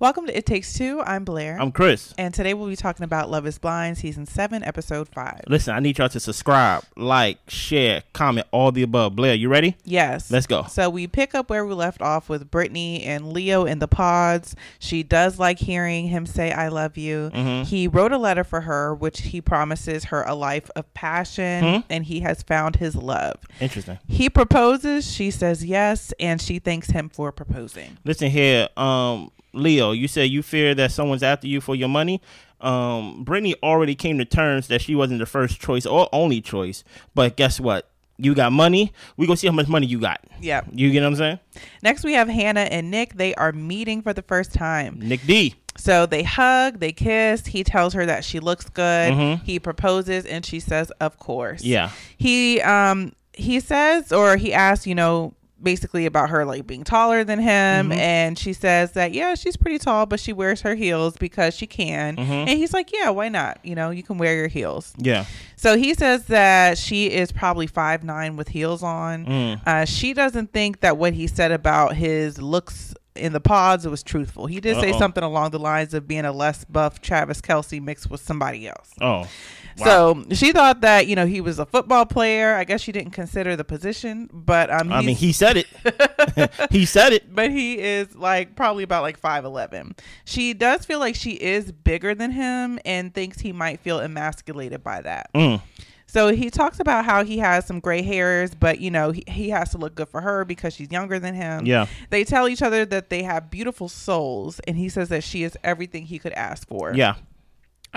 Welcome to It Takes Two. I'm Blair. I'm Chris. And today we'll be talking about Love is Blind, Season 7, Episode 5. Listen, I need y'all to subscribe, like, share, comment, all the above. Blair, you ready? Yes. Let's go. So we pick up where we left off with Brittany and Leo in the pods. She does like hearing him say, I love you. He wrote a letter for her, which he promises her a life of passion, and he has found his love. Interesting. He proposes. She says yes, and she thanks him for proposing. Listen here, Leo, you said you fear that someone's after you for your money. Brittany already came to terms that she wasn't the first choice or only choice. But guess what? You got money. We gonna see how much money you got. Yeah. You get what I'm saying? Next, we have Hannah and Nick. They are meeting for the first time. Nick D. So they hug, they kiss. He tells her that she looks good. He proposes, and she says, of course. Yeah. He says, or he asks, basically about her like being taller than him, and she says that she's pretty tall, but she wears her heels because she can. And he's like, yeah, why not? You can wear your heels. Yeah. So he says that she is probably 5'9" with heels on. She doesn't think that what he said about his looks in the pods was truthful. He did say something along the lines of being a less buff Travis Kelce mixed with somebody else. Oh. Wow. So she thought that, he was a football player. I guess she didn't consider the position, but he said it. He said it. But he is probably about 5'11". She does feel like she is bigger than him and thinks he might feel emasculated by that. So he talks about how he has some gray hairs, but he has to look good for her because she's younger than him. Yeah. They tell each other that they have beautiful souls, and he says that she is everything he could ask for. Yeah.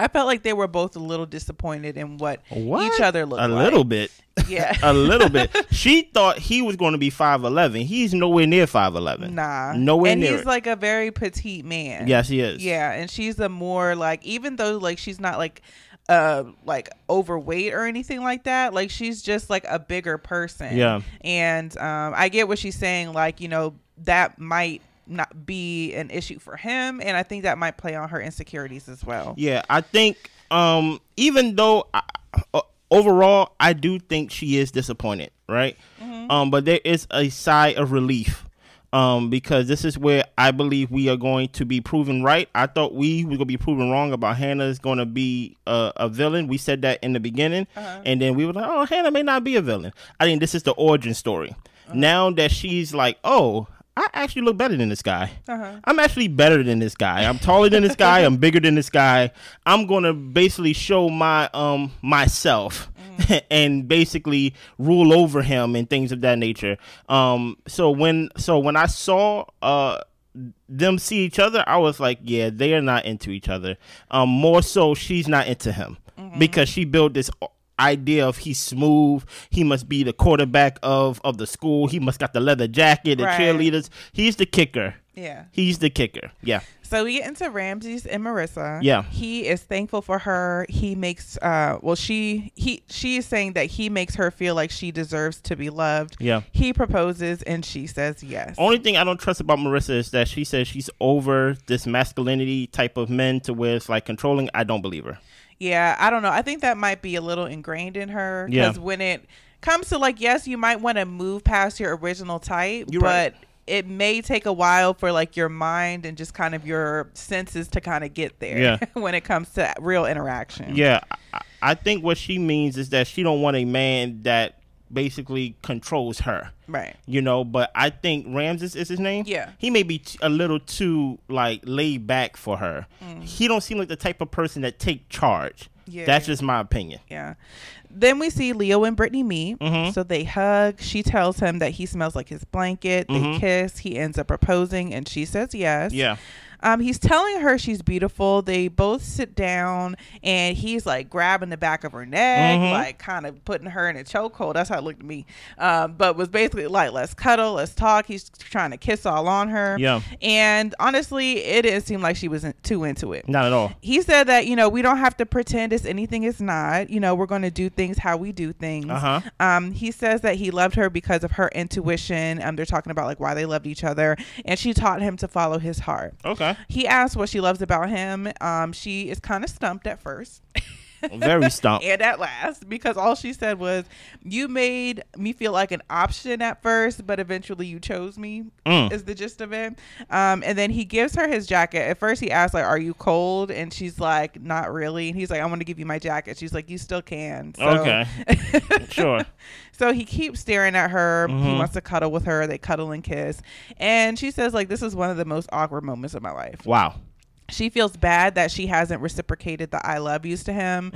I felt like they were both a little disappointed in what? Each other looked like. A little bit. Yeah. A little bit. She thought he was going to be 5'11". He's nowhere near 5'11". Nah. Nowhere near. And he's a very petite man. Yes, he is. Yeah, and she's a more even though she's not overweight or anything like that, she's just a bigger person. Yeah. And I get what she's saying, that might not be an issue for him, and I think that might play on her insecurities as well. Yeah, I think even though overall I do think she is disappointed, right? But there is a sigh of relief because this is where I believe we are going to be proven right. I thought we were going to be proven wrong about Hannah is going to be a villain. We said that in the beginning, and then we were like, oh, Hannah may not be a villain. I think this is the origin story. Now that she's like, oh, I actually look better than this guy. I'm actually better than this guy. I'm taller than this guy. I'm bigger than this guy. I'm going to basically show my myself and basically rule over him and things of that nature. So when I saw them see each other, I was like, yeah, they are not into each other. More so, she's not into him because she built this idea of he's smooth, he must be the quarterback of the school, he must got the leather jacket, the cheerleaders. He's the kicker. Yeah, he's the kicker. Yeah. So we get into Ramses and Marissa. Yeah. He is thankful for her. He makes she is saying that he makes her feel like she deserves to be loved. Yeah. He proposes and she says yes. Only thing I don't trust about Marissa is that she says she's over this masculinity type of men to where it's controlling. I don't believe her. Yeah, I don't know. I think that might be a little ingrained in her because when it comes to yes, you might want to move past your original type, but it may take a while for your mind and just kind of your senses to kind of get there when it comes to real interaction. Yeah, I think what she means is that she don't want a man that basically controls her. Right. But I think Ramses is his name. Yeah. He may be a little too laid back for her. He don't seem like the type of person that take charge. Yeah. That's just my opinion. Yeah. Then we see Leo and Brittany meet. So they hug. She tells him that he smells like his blanket. They kiss. He ends up proposing and she says yes. Yeah. He's telling her she's beautiful. They both sit down and he's grabbing the back of her neck, kind of putting her in a chokehold. That's how it looked to me. But was basically let's cuddle, let's talk. He's trying to kiss all on her. Yeah. And honestly, it didn't seem like she was too into it. Not at all. He said that, we don't have to pretend it's anything it's not. We're going to do things how we do things. He says that he loved her because of her intuition. They're talking about why they loved each other. And she taught him to follow his heart. Okay. He asked what she loves about him. She is kind of stumped at first. Very stumped. And at last, because all she said was, you made me feel like an option at first, but eventually you chose me, is the gist of it. And then he gives her his jacket. At first he asks, like, are you cold? And she's like, not really. And he's like, I want to give you my jacket. She's like, you still can. So. Okay. Sure. So he keeps staring at her. He wants to cuddle with her. They cuddle and kiss. And she says, like, this is one of the most awkward moments of my life. Wow. She feels bad that she hasn't reciprocated the I love yous to him,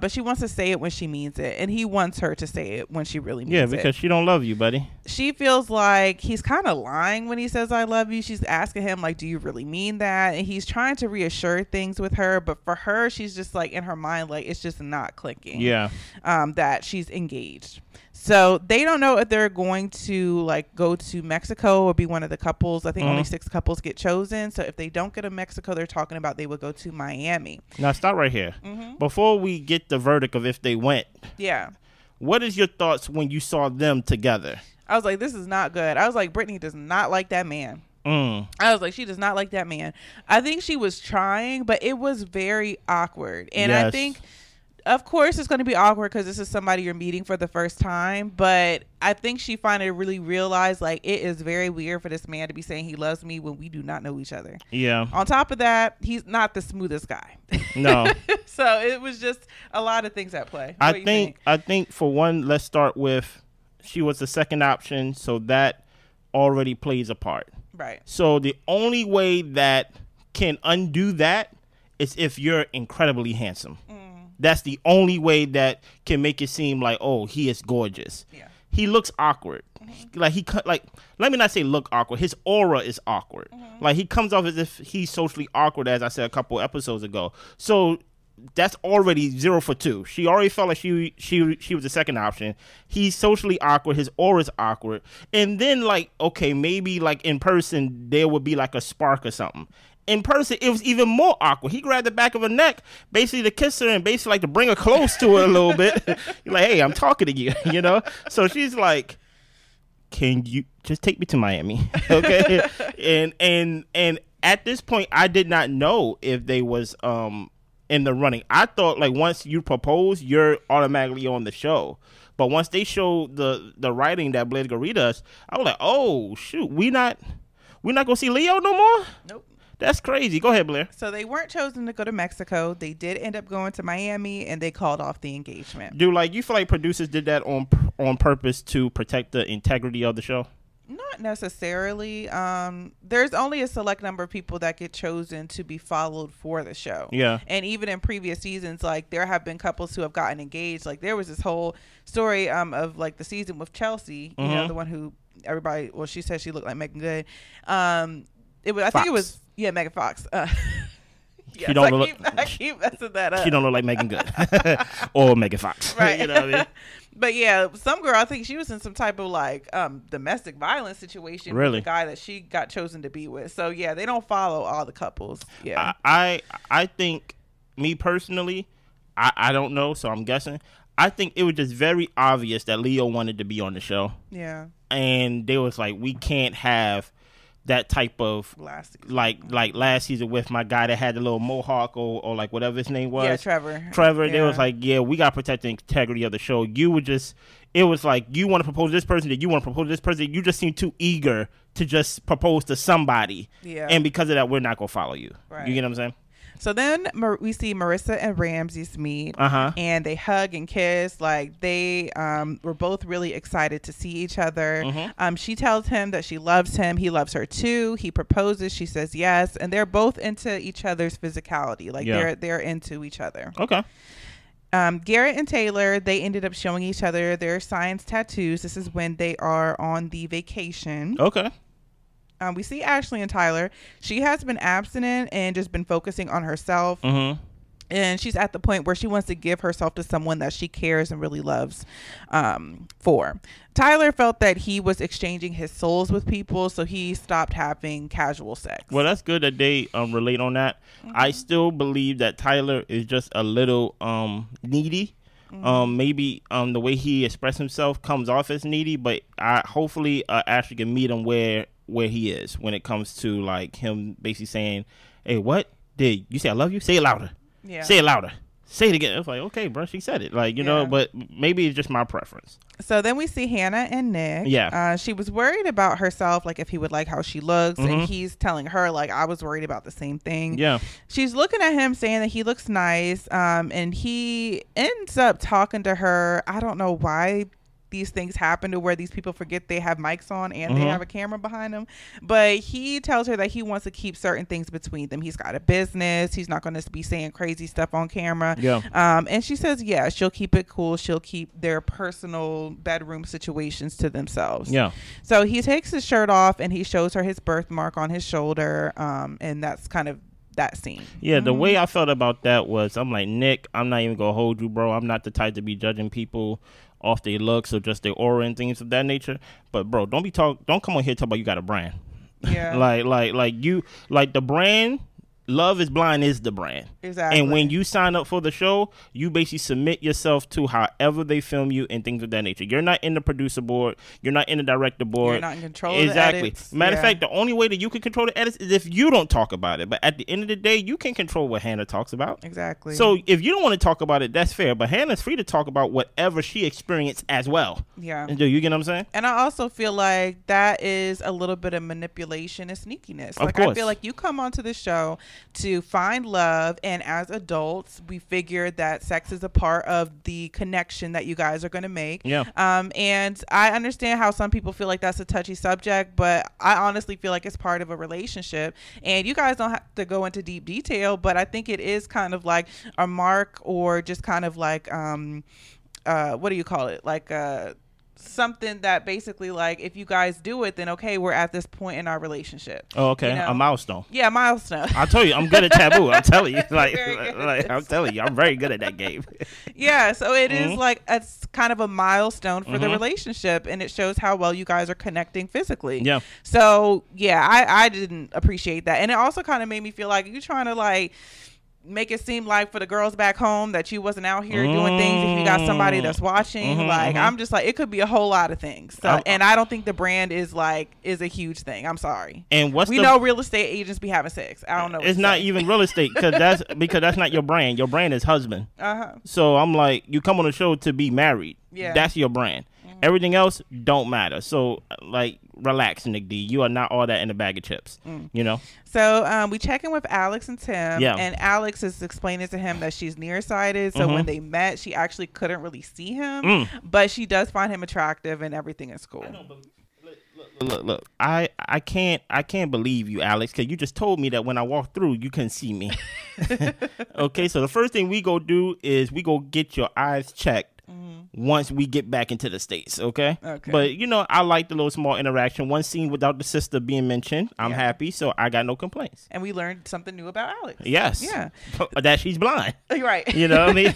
but she wants to say it when she means it, and he wants her to say it when she really means it. Yeah, because she don't love you, buddy. She feels like he's kind of lying when he says I love you. She's asking him, like, do you really mean that? And he's trying to reassure things with her, but for her, she's just like, in her mind, like, it's just not clicking. Yeah. That she's engaged. So they don't know if they're going to like go to Mexico or be one of the couples. I think only 6 couples get chosen. So if they don't get to Mexico, they're talking about they would go to Miami. Now stop right here. Before we get the verdict of if they went. Yeah. What is your thoughts when you saw them together? I was like, this is not good. I was like, Brittany does not like that man. I was like, she does not like that man. I think she was trying, but it was very awkward. And I think, of course, it's going to be awkward because this is somebody you're meeting for the first time. But I think she finally really realized, like, it is very weird for this man to be saying he loves me when we do not know each other. Yeah. On top of that, he's not the smoothest guy. No. So it was just a lot of things at play. I think for one, let's start with she was the second option. So that already plays a part. Right. So the only way that can undo that is if you're incredibly handsome. That's the only way that can make it seem like, oh, he is gorgeous. Yeah. He looks awkward. Like let me not say look awkward. His aura is awkward. Like he comes off as if he's socially awkward, as I said a couple episodes ago. So that's already 0 for 2. She already felt like she was the second option. He's socially awkward. His aura is awkward. And then like, okay, maybe like in person there would be like a spark or something. In person, it was even more awkward. He grabbed the back of her neck, basically to kiss her and basically like to bring her close to her a little bit. You're like, hey, I'm talking to you, you know? So she's like, can you just take me to Miami? Okay. and at this point, I did not know if they was in the running. I thought like once you propose, you're automatically on the show. But once they showed the writing that Blair Gary does, I was like, oh shoot, we're not gonna see Leo no more? Nope. That's crazy. Go ahead, Blair. So they weren't chosen to go to Mexico. They did end up going to Miami, and they called off the engagement. Do like you feel like producers did that on purpose to protect the integrity of the show? Not necessarily. There's only a select number of people that get chosen to be followed for the show. Yeah. And even in previous seasons, like there have been couples who have gotten engaged. Like there was this whole story of like the season with Chelsea, you know, the one who everybody. Well, she said she looked like Megan Good. It was. I think it was. Yeah, Megan Fox. Yes, I keep messing that up. She don't look like Megan Good or Megan Fox. Right. You know what I mean? But yeah, some girl, I think she was in some type of like domestic violence situation with the guy that she got chosen to be with. So yeah, they don't follow all the couples. Yeah. I think, me personally, I don't know, so I'm guessing. I think it was just very obvious that Leo wanted to be on the show. Yeah. And they was like, we can't have that type of like last season with my guy that had the little mohawk or like whatever his name was. Yeah, Trevor. Yeah. They was like, yeah, we got to protect the integrity of the show. It was like, you want to propose to this person, that you want to propose to this person. You just seem too eager to just propose to somebody. Yeah. And because of that, we're not going to follow you. Right. You get what I'm saying? So then we see Marissa and Ramses meet, and they hug and kiss. Like they were both really excited to see each other. She tells him that she loves him. He loves her too. He proposes. She says yes, and they're both into each other's physicality. Like they're into each other. Okay. Garrett and Taylor, they ended up showing each other their science tattoos. This is when they are on the vacation. Okay. We see Ashley and Tyler. She has been abstinent and just been focusing on herself. And she's at the point where she wants to give herself to someone that she cares and really loves for. Tyler felt that he was exchanging his souls with people, so he stopped having casual sex. Well, that's good that they relate on that. I still believe that Tyler is just a little needy. Maybe the way he expressed himself comes off as needy, but hopefully Ashley can meet him where he is when it comes to like him basically saying, hey, what did you say? I love you? Say it louder. Yeah. Say it louder. say it again. It's like, okay, bro, she said it. Like, you know, but maybe it's just my preference. So then we see Hannah and Nick. Yeah. She was worried about herself, like if he would like how she looks. And he's telling her, like, I was worried about the same thing. Yeah. She's looking at him saying that he looks nice. And he ends up talking to her. I don't know why these things happen to where these people forget they have mics on and they have a camera behind them, but he tells her that he wants to keep certain things between them. He's got a business. He's not going to be saying crazy stuff on camera. And she says, yeah, she'll keep it cool. She'll keep their personal bedroom situations to themselves. So he takes his shirt off and he shows her his birthmark on his shoulder. And that's kind of that scene. The way I felt about that was, I'm like, Nick, I'm not even gonna hold you, bro. I'm not the type to be judging people off their looks or just their aura and things of that nature. But bro, don't come on here talk about you got a brand. like the brand. Love is Blind is the brand. Exactly. And when you sign up for the show, you basically submit yourself to however they film you and things of that nature. You're not in the producer board. You're not in the director board. You're not in control of the edits. Matter of fact, the only way that you can control the edits is if you don't talk about it. But at the end of the day, you can control what Hannah talks about. Exactly. So if you don't want to talk about it, that's fair. But Hannah's free to talk about whatever she experienced as well. And do you get what I'm saying? And I also feel like that is a little bit of manipulation and sneakiness. Of course. I feel like you come onto the show to find love, and as adults we figured that sex is a part of the connection that you guys are going to make. And I understand how some people feel like that's a touchy subject, but I honestly feel like it's part of a relationship, and you guys don't have to go into deep detail, but I think it is kind of like a mark, or just kind of like what do you call it, like something that basically, like, if you guys do it, then okay, we're at this point in our relationship. Oh, okay. You know? A milestone. Yeah, milestone. I told you, I'm good at taboo. I'm telling you, like I'm telling you, I'm very good at that game. So it is like it's kind of a milestone for the relationship, and it shows how well you guys are connecting physically. So I didn't appreciate that, and it also kind of made me feel like you're trying to like make it seem like for the girls back home that you wasn't out here doing things if you got somebody that's watching. I'm just like, it could be a whole lot of things. So, and I don't think the brand is a huge thing. I'm sorry. And we know real estate agents be having sex. I don't know. It's not even real estate because that's not your brand. Your brand is husband. So I'm like, you come on the show to be married. That's your brand. Everything else don't matter. So like, relax, Nick D. You are not all that in a bag of chips. You know. So we check in with Alex and Tim, and Alex is explaining to him that she's nearsighted. So when they met, she actually couldn't really see him, but she does find him attractive, and everything is cool. Look. I can't believe you, Alex, because you just told me that when I walked through, you couldn't see me. Okay, so the first thing we go do is we go get your eyes checked. Once we get back into the States, okay? But, you know, I like the little small interaction. One scene without the sister being mentioned. I'm happy, so I got no complaints. And we learned something new about Alex. Yes. Yeah. That she's blind. Right. You know what I mean?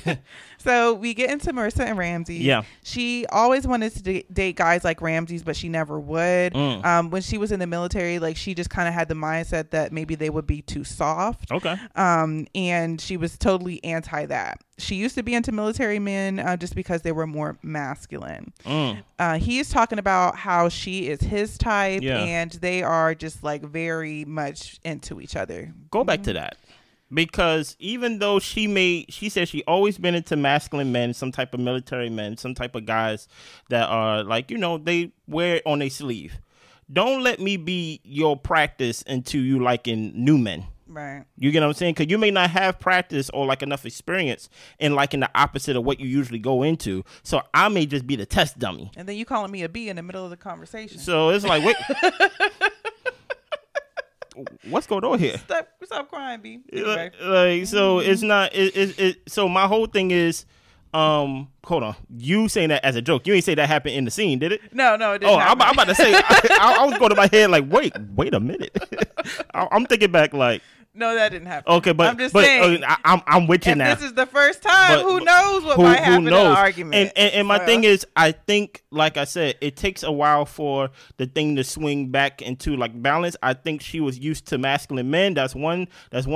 So we get into Marissa and Ramsey. Yeah. She always wanted to date guys like Ramsey's, but she never would. When she was in the military, like, she just kind of had the mindset that maybe they would be too soft. Okay. And she was totally anti that. She used to be into military men just because they were more masculine. He's talking about how she is his type, and they are just like very much into each other. Go back to that. Because even though she said she always been into masculine men, some type of military men, some type of guys that are like, you know, they wear it on their sleeve. Don't let me be your practice into you liking new men. Right. You get what I'm saying? Because you may not have practice or like enough experience in liking the opposite of what you usually go into. So I may just be the test dummy. And then you calling me a B in the middle of the conversation. So it's like, wait. What's going on here? Stop crying, B. Anyway. Like, so it's not. So my whole thing is, hold on. You saying that as a joke? You ain't say that happened in the scene, did it? No, it didn't. I'm about to say. I was going to my head like, wait a minute. I'm thinking back like. No, that didn't happen. Okay, but I'm just saying. I'm with you now. This is the first time. Who knows what might happen in an argument? And my thing is, I think, like I said, it takes a while for the thing to swing back into like balance. I think she was used to masculine men. That's one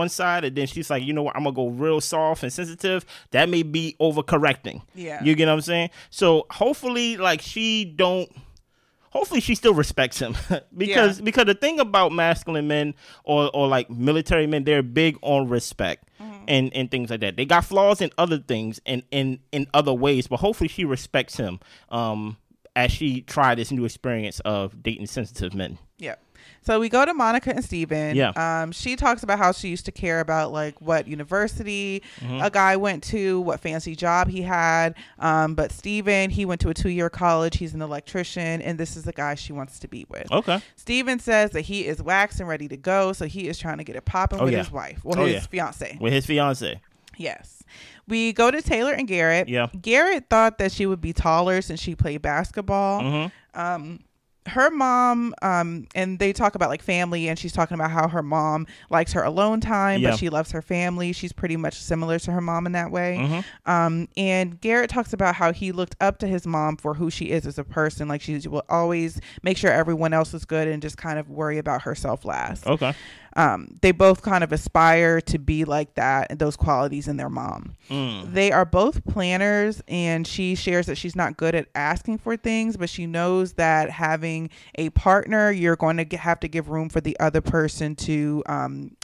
side, and then she's like, you know what? I'm gonna go real soft and sensitive. That may be overcorrecting. Yeah, you get what I'm saying? So hopefully, like Hopefully she still respects him because the thing about masculine men or like military men, they're big on respect. and things like that. They got flaws in other things and in other ways, but hopefully she respects him as she tried this new experience of dating sensitive men. Yeah. So we go to Monica and Steven. Yeah. She talks about how she used to care about like what university a guy went to, what fancy job he had. But Steven, he went to a 2-year college. He's an electrician, and this is the guy she wants to be with. Okay. Steven says that he is waxed and ready to go, so he is trying to get it popping with his wife. Well, his fiance. With his fiance. Yes. We go to Taylor and Garrett. Yeah. Garrett thought that she would be taller since she played basketball. Her mom, and they talk about like family, and she's talking about how her mom likes her alone time, but she loves her family. She's pretty much similar to her mom in that way. And Garrett talks about how he looked up to his mom for who she is as a person. Like she will always make sure everyone else is good and just kind of worry about herself last. Okay. They both kind of aspire to be like that and those qualities in their mom. They are both planners, and she shares that she's not good at asking for things, but she knows that having a partner, you're going to have to give room for the other person to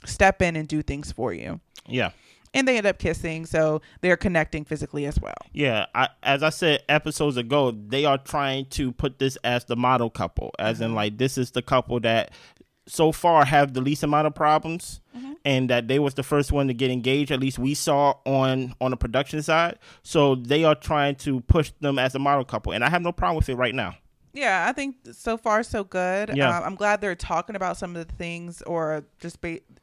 step in and do things for you. Yeah. And they end up kissing, so they're connecting physically as well. Yeah, as I said episodes ago, they are trying to put this as the model couple, as in like this is the couple that so far have the least amount of problems, and that they was the first one to get engaged. At least we saw on the production side. So they are trying to push them as a model couple, and I have no problem with it right now. Yeah, I think so far so good. Yeah. I'm glad they're talking about some of the things, or just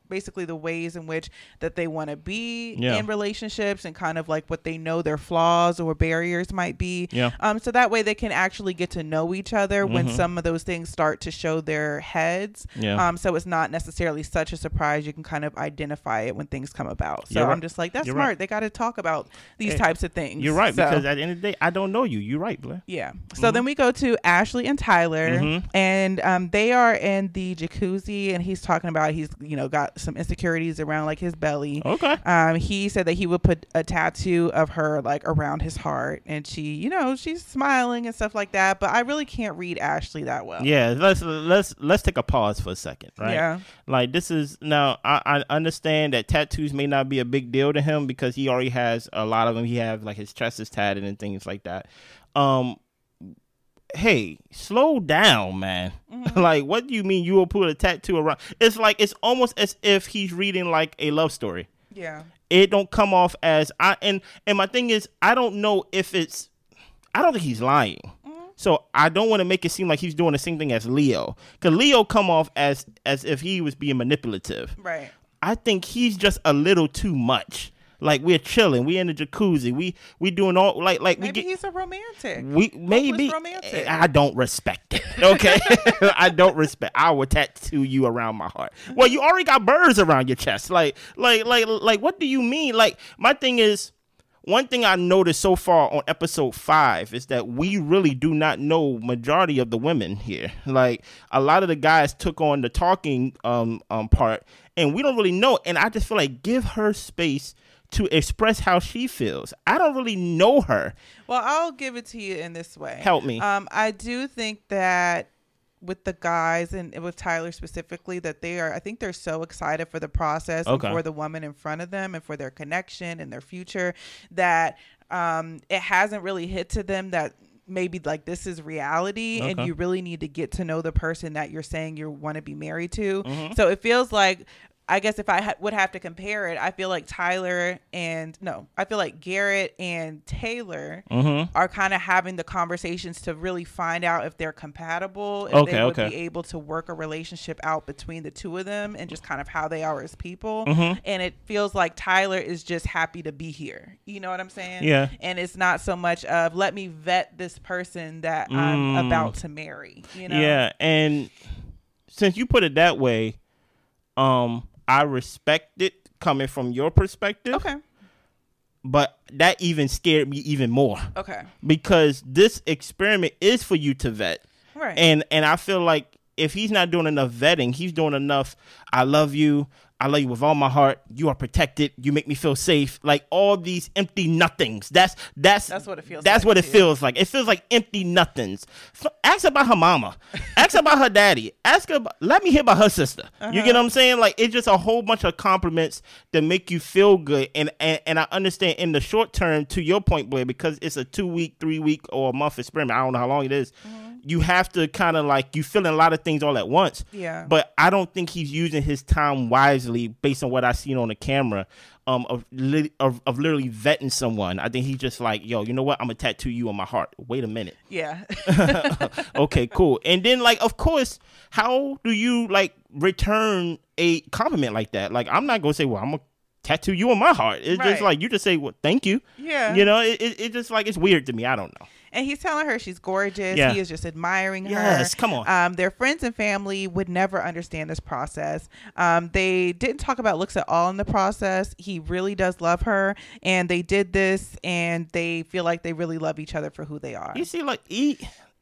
basically the ways in which that they want to be in relationships, and kind of like what they know their flaws or barriers might be. Yeah. So that way they can actually get to know each other when some of those things start to show their heads. Yeah. So it's not necessarily such a surprise. You can kind of identify it when things come about. So I'm just like, that's smart. Right. They got to talk about these types of things. You're right, because at the end of the day, I don't know you. You're right, Blair. Yeah. So then we go to Ashley and Tyler, and they are in the jacuzzi, and he's talking about he's got some insecurities around like his belly. Okay. He said that he would put a tattoo of her like around his heart, and she, she's smiling and stuff like that. But I really can't read Ashley that well. Yeah, let's take a pause for a second, right? Yeah. Like this is now I understand that tattoos may not be a big deal to him because he already has a lot of them. He has like his chest is tatted and things like that. Hey, slow down, man. Like, what do you mean you will put a tattoo around? It's like, it's almost as if he's reading like a love story. Yeah. It don't come off as, and my thing is, I don't know if I don't think he's lying. So I don't want to make it seem like he's doing the same thing as Leo. Because Leo come off as if he was being manipulative. Right. I think he's just a little too much. Like we're chilling, we in the jacuzzi, we doing all like maybe he's a romantic. Maybe romantic. I don't respect it. Okay, I don't respect. I would tattoo you around my heart. Well, you already got birds around your chest. Like what do you mean? Like my thing is, one thing I noticed so far on episode 5 is that we really do not know majority of the women here. Like a lot of the guys took on the talking part, and we don't really know. And I just feel like give her space to express how she feels. I don't really know her. Well, I'll give it to you in this way. Help me. I do think that with the guys and with Tyler specifically, that I think they're so excited for the process and for the woman in front of them and for their connection and their future that it hasn't really hit to them that maybe like this is reality and you really need to get to know the person that you're saying you want to be married to. So it feels like, I guess if I would have to compare it, I feel like Garrett and Taylor are kind of having the conversations to really find out if they're compatible, if they would be able to work a relationship out between the two of them and just kind of how they are as people. And it feels like Tyler is just happy to be here. You know what I'm saying? Yeah. And it's not so much of let me vet this person that I'm about to marry. Yeah. And since you put it that way, I respect it coming from your perspective. Okay. But that even scared me even more. Okay. Because this experiment is for you to vet. Right. And I feel like if he's not doing enough vetting, he's doing enough, I love you, I love you with all my heart. You are protected. You make me feel safe. Like all these empty nothings. That's what it feels. That's like what it feels like. It feels like empty nothings. Ask about her mama. Ask about her daddy. Ask her. Let me hear about her sister. You get what I'm saying? Like it's just a whole bunch of compliments that make you feel good. And I understand in the short term, to your point, Blair, because it's a 2 week, 3 week, or a month experiment. I don't know how long it is. You have to kind of like, you feeling a lot of things all at once. Yeah. But I don't think he's using his time wisely based on what I've seen on the camera of literally vetting someone. I think he's just like, yo, you know what? I'm going to tattoo you on my heart. Wait a minute. Yeah. Okay, cool. And then like, of course, how do you like return a compliment like that? Like, I'm not going to say, well, I'm going to tattoo you on my heart. It's just like, you just say, well, thank you. Yeah. You know, it just like, it's weird to me. I don't know. And he's telling her she's gorgeous. Yeah. He is just admiring her. Yes, come on. Their friends and family would never understand this process. They didn't talk about looks at all in the process. He really does love her. And they did this, and they feel like they really love each other for who they are. You see, like,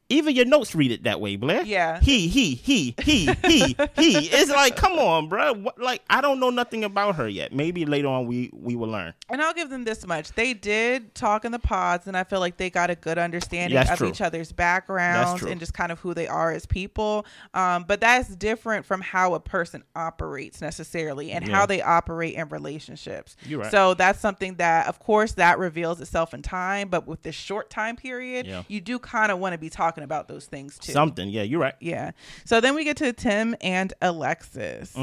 even your notes read it that way, Blair. Yeah. He. It's like, come on, bro. Like, I don't know nothing about her yet. Maybe later on we will learn. And I'll give them this much. They did talk in the pods, and I feel like they got a good understanding of each other's backgrounds and just kind of who they are as people. But that's different from how a person operates necessarily and how they operate in relationships. You're right. So that's something that, of course, that reveals itself in time. But with this short time period, you do kind of want to be talking about those things too. Something. Yeah, you're right. Yeah. So then we get to Tim and Alexis.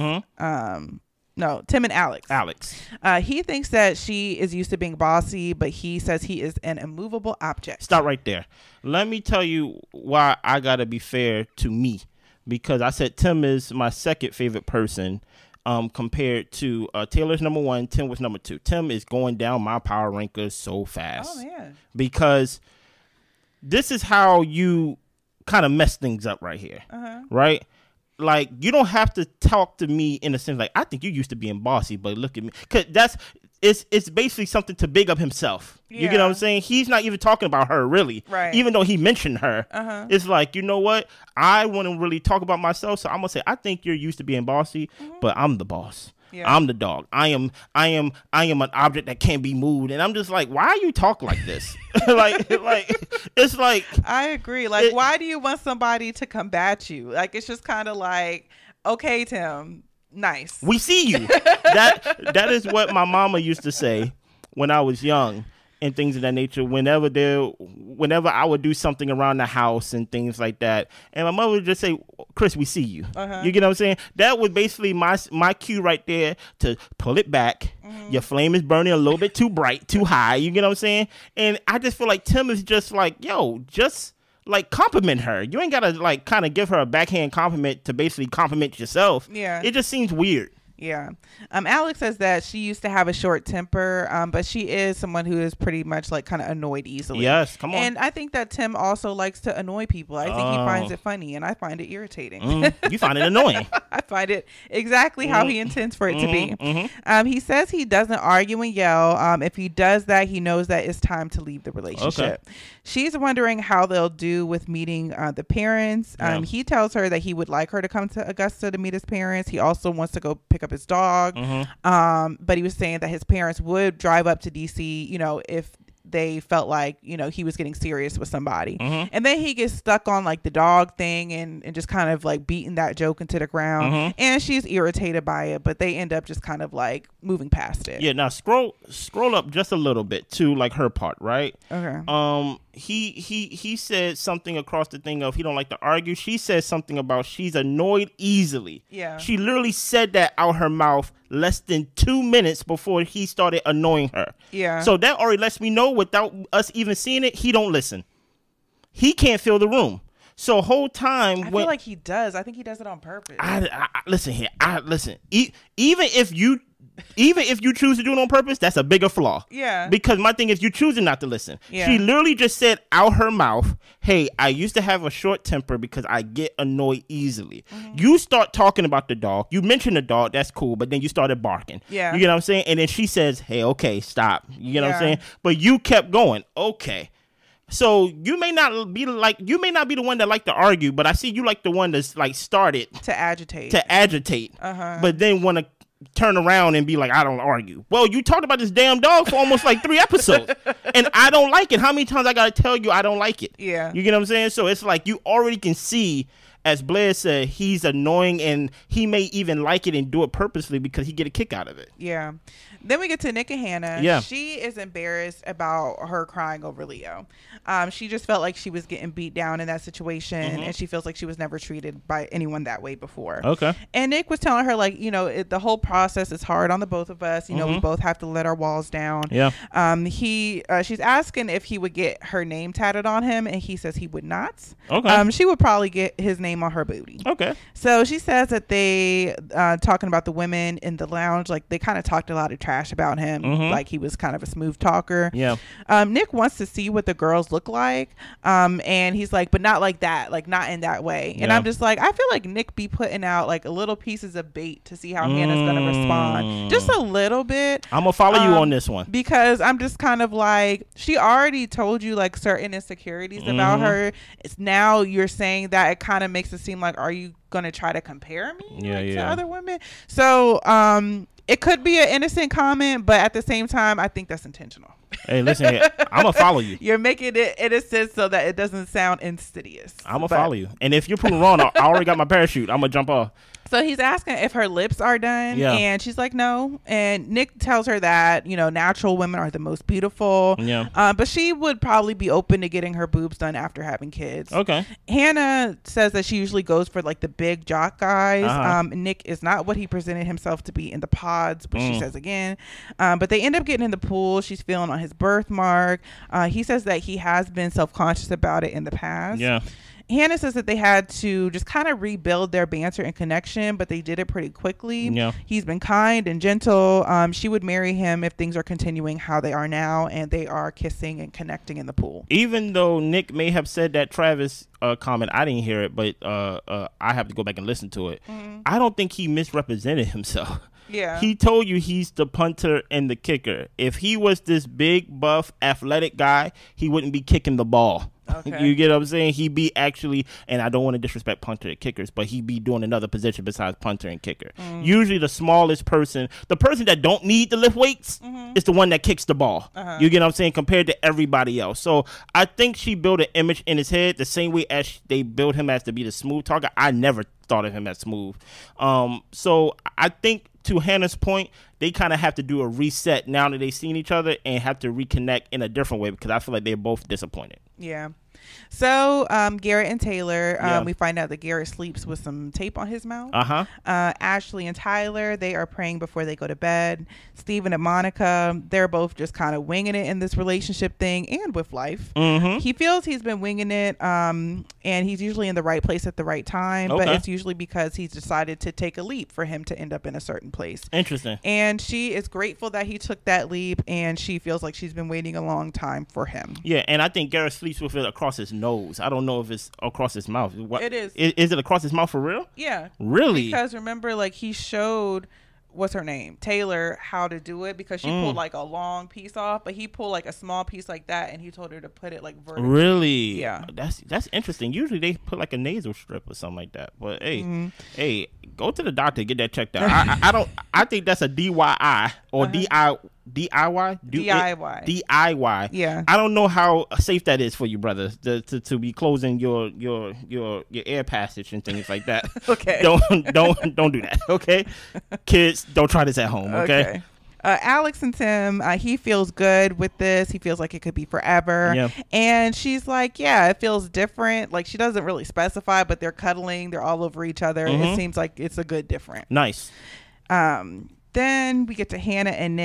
No, Tim and Alex. He thinks that she is used to being bossy, but he says he is an immovable object. Stop right there. Let me tell you why I gotta be fair to me, because I said Tim is my second favorite person. Compared to Taylor's number 1, Tim was number 2. Tim is going down my power rankers so fast. Oh man. Because this is how you kind of mess things up right here, right? Like, you don't have to talk to me in a sense like, I think you used to being bossy, but look at me. Because it's basically something to big up himself. You get what I'm saying? He's not even talking about her, really. Right. Even though he mentioned her. It's like, you know what? I want to really talk about myself, so I'm going to say, I think you're used to being bossy, but I'm the boss. Yeah. I'm the dog. I am an object that can't be moved. And I'm just like, why you talk like this? like it's like, I agree. Like, why do you want somebody to combat you? Like, it's just kind of like, okay, Tim, nice. We see you. That is what my mama used to say when I was young. And things of that nature. Whenever I would do something around the house and things like that, and my mother would just say, "Chris, we see you." You get what I'm saying? That was basically my cue right there to pull it back. Your flame is burning a little bit too bright, too high. You get what I'm saying? And I just feel like Tim is just like, yo, just like compliment her. You ain't gotta like kind of give her a backhand compliment to basically compliment yourself. Yeah, it just seems weird. Yeah. Alex says that she used to have a short temper, but she is someone who is pretty much like kind of annoyed easily. Yes, come on. And I think that Tim also likes to annoy people. I think he finds it funny, and I find it irritating. You find it annoying. I find it exactly how he intends for it to be. He says he doesn't argue and yell. If he does that, he knows that it's time to leave the relationship. Okay. She's wondering how they'll do with meeting the parents. He tells her that he would like her to come to Augusta to meet his parents. He also wants to go pick up his dog. But he was saying that his parents would drive up to DC, you know, if they felt like, you know, he was getting serious with somebody. And then he gets stuck on like the dog thing and just kind of like beating that joke into the ground. And she's irritated by it, but they end up just kind of like moving past it. Yeah, now scroll up just a little bit to like her part, right? Okay. He said something across the thing of he don't like to argue. She said something about she's annoyed easily. Yeah. She literally said that out her mouth less than 2 minutes before he started annoying her. Yeah. So that already lets me know without us even seeing it, he don't listen. He can't feel the room. So whole time I feel like he does. I think he does it on purpose. I listen here. Listen. Even if you choose to do it on purpose, that's a bigger flaw. Yeah. Because my thing is you choosing not to listen. Yeah. She literally just said out her mouth, hey, I used to have a short temper because I get annoyed easily. You start talking about the dog. You mentioned the dog. That's cool. But then you started barking. Yeah. You get what I'm saying? And then she says, hey, okay, stop. You get what I'm saying? But you kept going. Okay. So you may not be the one that like to argue, but I see you like the one that's like started to agitate. But then want to turn around and be like, I don't argue. Well, you talked about this damn dog for almost like 3 episodes, and I don't like it. How many times I gotta tell you I don't like it? Yeah. You get what I'm saying? So it's like you already can see, as Blair said, he's annoying, and he may even like it and do it purposely because he get a kick out of it. Yeah. Then we get to Nick and Hannah. Yeah. She is embarrassed about her crying over Leo. She just felt like she was getting beat down in that situation, and she feels like she was never treated by anyone that way before. Okay. And Nick was telling her, like, you know, the whole process is hard on the both of us. You know, we both have to let our walls down. Yeah. She's asking if he would get her name tatted on him, and he says he would not. Okay. She would probably get his name on her booty. Okay. So she says that they, talking about the women in the lounge, like they kind of talked a lot of trash about him, like he was kind of a smooth talker. Yeah. Nick wants to see what the girls look like, and he's like, but not like that, like not in that way. And I'm just like, I feel like Nick be putting out like little pieces of bait to see how Hannah's gonna respond, just a little bit. I'm gonna follow you on this one, because I'm just kind of like, she already told you like certain insecurities about her. It's now you're saying that, it kind of makes it seem like, are you gonna try to compare me to other women? So it could be an innocent comment, but at the same time, I think that's intentional. Hey, listen here. I'm gonna follow you. You're making it innocent so that it doesn't sound insidious. I'm gonna follow you, and if you're proven wrong, I already got my parachute. I'm gonna jump off. So he's asking if her lips are done, and she's like, no. And Nick tells her that, you know, natural women are the most beautiful. Yeah. But she would probably be open to getting her boobs done after having kids. Okay. Hannah says that she usually goes for like the big jock guys. Nick is not what he presented himself to be in the pods, but she says again. But they end up getting in the pool. She's feeling on his birthmark. He says that he has been self-conscious about it in the past. Yeah. Hannah says that they had to just kind of rebuild their banter and connection, but they did it pretty quickly. Yeah. He's been kind and gentle. She would marry him if things are continuing how they are now, and they are kissing and connecting in the pool. Even though Nick may have said that Travis comment, I didn't hear it, but I have to go back and listen to it. I don't think he misrepresented himself. Yeah. He told you he's the punter and the kicker. If he was this big, buff, athletic guy, he wouldn't be kicking the ball. Okay. You get what I'm saying? He'd be actually, and I don't want to disrespect punter and kickers, but he'd be doing another position besides punter and kicker. Usually the smallest person, the person that don't need to lift weights, is the one that kicks the ball. You get what I'm saying? Compared to everybody else. So I think she built an image in his head the same way as they built him as to be the smooth talker. I never thought of him as smooth. So I think, to Hannah's point, they kind of have to do a reset now that they've seen each other and have to reconnect in a different way, because I feel like they're both disappointed. Yeah. So Garrett and Taylor, we find out that Garrett sleeps with some tape on his mouth. Ashley and Tyler, they are praying before they go to bed. Steven and Monica, they're both just kind of winging it in this relationship thing and with life. He feels he's been winging it, and he's usually in the right place at the right time, but it's usually because he's decided to take a leap for him to end up in a certain place. Interesting. And she is grateful that he took that leap, and she feels like she's been waiting a long time for him. Yeah, and I think Garrett sleeps with it across his nose. I don't know if it's across his mouth. It is. Is it across his mouth for real? Yeah. Really? Because remember, like, he showed, what's her name, Taylor, how to do it, because she pulled like a long piece off, but he pulled like a small piece like that, and he told her to put it like vertically. Really? Yeah. That's interesting. Usually they put like a nasal strip or something like that. But hey, go to the doctor, get that checked out. I think that's a DIY or DIY. DIY. Yeah. I don't know how safe that is for you, brother, to be closing your air passage and things like that. Okay. Don't do that. Okay. Kids, don't try this at home. Okay. Alex and Tim, he feels good with this. He feels like it could be forever. Yeah. And she's like, yeah, it feels different. Like, she doesn't really specify, but they're cuddling. They're all over each other. It seems like it's a good different. Nice. Then we get to Hannah and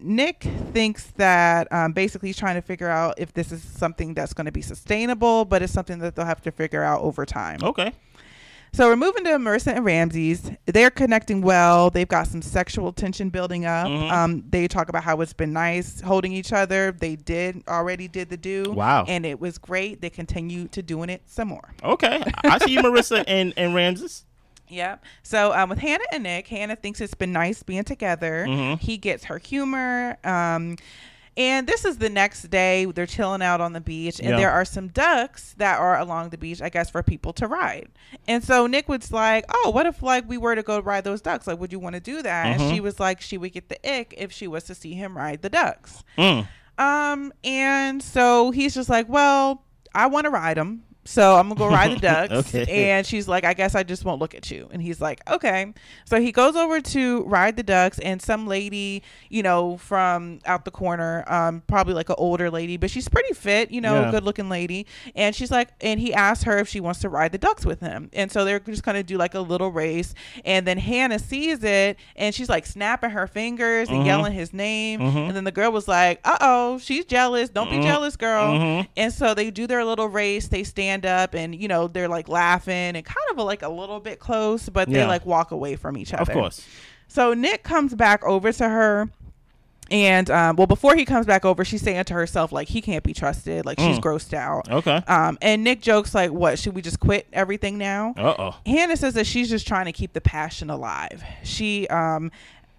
Nick thinks that basically he's trying to figure out if this is something that's going to be sustainable, but it's something that they'll have to figure out over time. Okay. So we're moving to Marissa and Ramses. They're connecting well. They've got some sexual tension building up. They talk about how it's been nice holding each other. They already did the do. Wow. And it was great. They continue to doing it some more. Okay. I see Marissa and Ramses. Yeah. So with Hannah and Nick, Hannah thinks it's been nice being together. He gets her humor. And this is the next day. They're chilling out on the beach, and there are some ducks that are along the beach, I guess, for people to ride. And so Nick was like, oh, what if like we were to go ride those ducks? Like, would you want to do that? And she was like, she would get the ick if she was to see him ride the ducks. And so he's just like, well, I want to ride them. So I'm going to go ride the ducks. Okay. And she's like, I guess I just won't look at you. And he's like, okay. So he goes over to ride the ducks, and some lady, you know, from out the corner, probably like an older lady, but she's pretty fit, you know, good looking lady. And she's like, and he asked her if she wants to ride the ducks with him. And so they're just going to do like a little race. And then Hannah sees it, and she's like snapping her fingers and yelling his name. And then the girl was like, uh-oh, she's jealous. Don't be jealous, girl. And so they do their little race. They stand up, and you know, they're like laughing and kind of like a little bit close, but they like walk away from each other. Of course. So Nick comes back over to her, and well, before he comes back over, she's saying to herself like he can't be trusted, like she's grossed out. Okay. And Nick jokes like, what, should we just quit everything now? Hannah says that she's just trying to keep the passion alive. She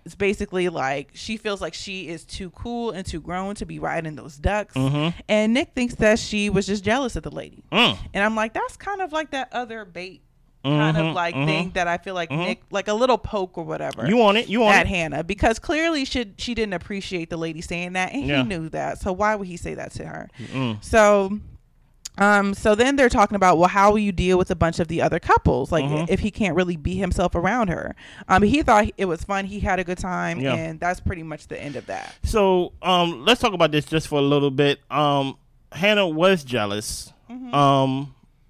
it's basically like she feels like she is too cool and too grown to be riding those ducks. And Nick thinks that she was just jealous of the lady. And I'm like, that's kind of like that other bait kind of like thing that I feel like Nick, like a little poke or whatever. You want it at Hannah, because clearly she didn't appreciate the lady saying that, and he knew that. So why would he say that to her? So then they're talking about, well, how will you deal with a bunch of the other couples? Like if he can't really be himself around her. He thought it was fun. He had a good time. And that's pretty much the end of that. So let's talk about this just for a little bit. Hannah was jealous.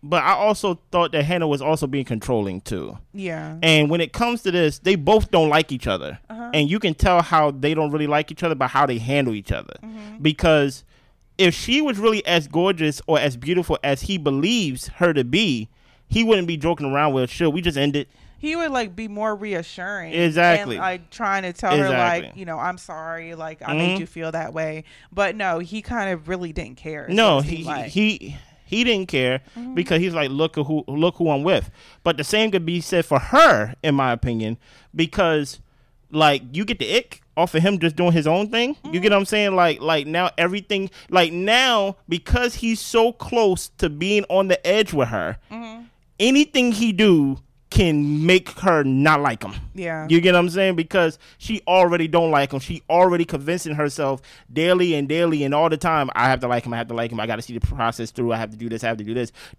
But I also thought that Hannah was also being controlling too. Yeah. And when it comes to this, they both don't like each other. And you can tell how they don't really like each other by how they handle each other. Because if she was really as gorgeous or as beautiful as he believes her to be, he wouldn't be joking around with her. Sure, we just ended. He would like be more reassuring. Exactly. And like trying to tell her like, you know, I'm sorry, like I made you feel that way. But no, he kind of really didn't care. No, he didn't care because he's like, look who I'm with. But the same could be said for her, in my opinion, because like you get the ick off of him just doing his own thing. You get what I'm saying? Like now everything, like now because he's so close to being on the edge with her, anything he do can make her not like him. Yeah. You get what I'm saying? Because she already don't like him. She already convincing herself daily and all the time, I have to like him. I got to see the process through. I have to do this.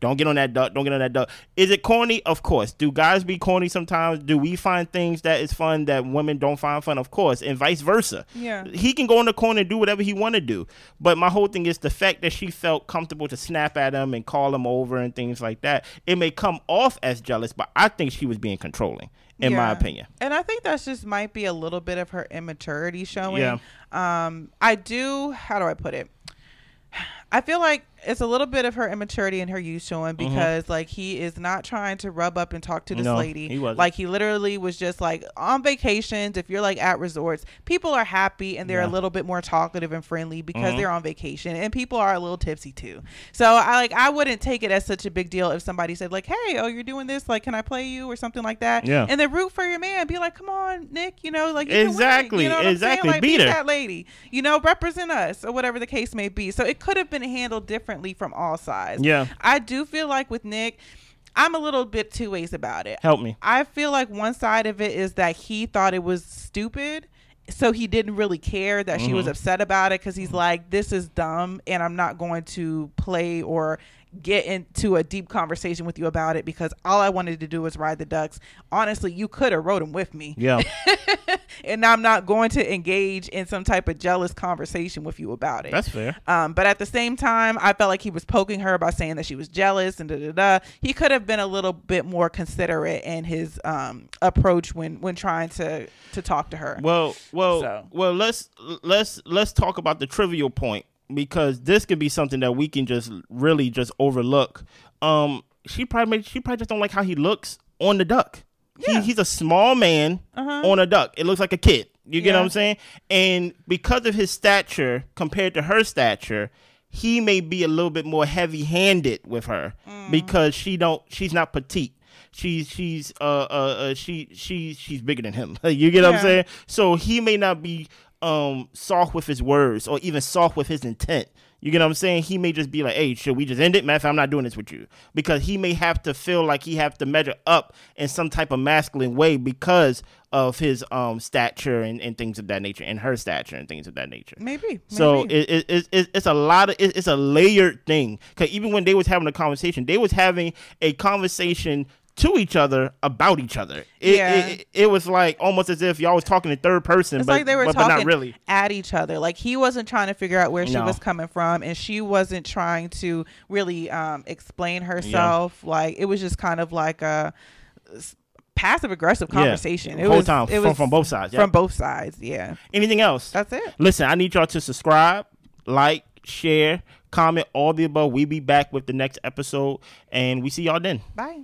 Don't get on that duck. Is it corny? Of course. Do guys be corny sometimes? Do we find things that is fun that women don't find fun? Of course. And vice versa. Yeah. He can go in the corner and do whatever he want to do. But my whole thing is the fact that she felt comfortable to snap at him and call him over and things like that. It may come off as jealous, but I think she was being controlling, in my opinion. And I think that's just might be a little bit of her immaturity showing. Yeah. How do I put it? I feel like it's a little bit of her immaturity and her youth showing because like he is not trying to rub up and talk to this lady. He wasn't. Like he literally was just like on vacations. If you're like at resorts, people are happy and they're a little bit more talkative and friendly because they're on vacation, and people are a little tipsy too. So I wouldn't take it as such a big deal if somebody said like, hey, oh, you're doing this, like, can I play you or something like that? Yeah. And then root for your man. Be like, come on, Nick, you know, like you exactly, you know exactly. Like, beat that lady, you know, represent us or whatever the case may be. So it could have been handled differently from all sides. Yeah. I do feel like with Nick, I'm a little bit two ways about it. Help me. I feel like one side of it is that he thought it was stupid, so he didn't really care that she was upset about it, because he's like, this is dumb and I'm not going to play or get into a deep conversation with you about it because all I wanted to do was ride the ducks. Honestly, you could have rode them with me. Yeah. And I'm not going to engage in some type of jealous conversation with you about it. That's fair. But at the same time, I felt like he was poking her by saying that she was jealous and He could have been a little bit more considerate in his approach when trying to talk to her. Well, let's talk about the trivial point, because this could be something that we can just overlook. She probably just don't like how he looks on the duck. Yeah. He's a small man on a duck. It looks like a kid. You get what I'm saying? And because of his stature compared to her stature, he may be a little bit more heavy-handed with her because she's not petite. She's bigger than him. You get what I'm saying? So he may not be soft with his words or even soft with his intent. You get what I'm saying? He may just be like, hey, should we just end it? Matter of fact, I'm not doing this with you. Because he may have to feel like he have to measure up in some type of masculine way because of his stature and things of that nature, and her stature and things of that nature. Maybe. So it's a lot of, it's a layered thing. Because even when they was having a conversation, they was having a conversation to each other about each other. It was like almost as if y'all was talking in third person, it's but like they were talking not really at each other. Like he wasn't trying to figure out where she was coming from, and she wasn't trying to really explain herself. Like it was just kind of like a passive aggressive conversation. It was from both sides. From both sides. Yeah. Anything else? That's it. Listen, I need y'all to subscribe, like, share, comment, all the above. We'll be back with the next episode, and we see y'all then. Bye.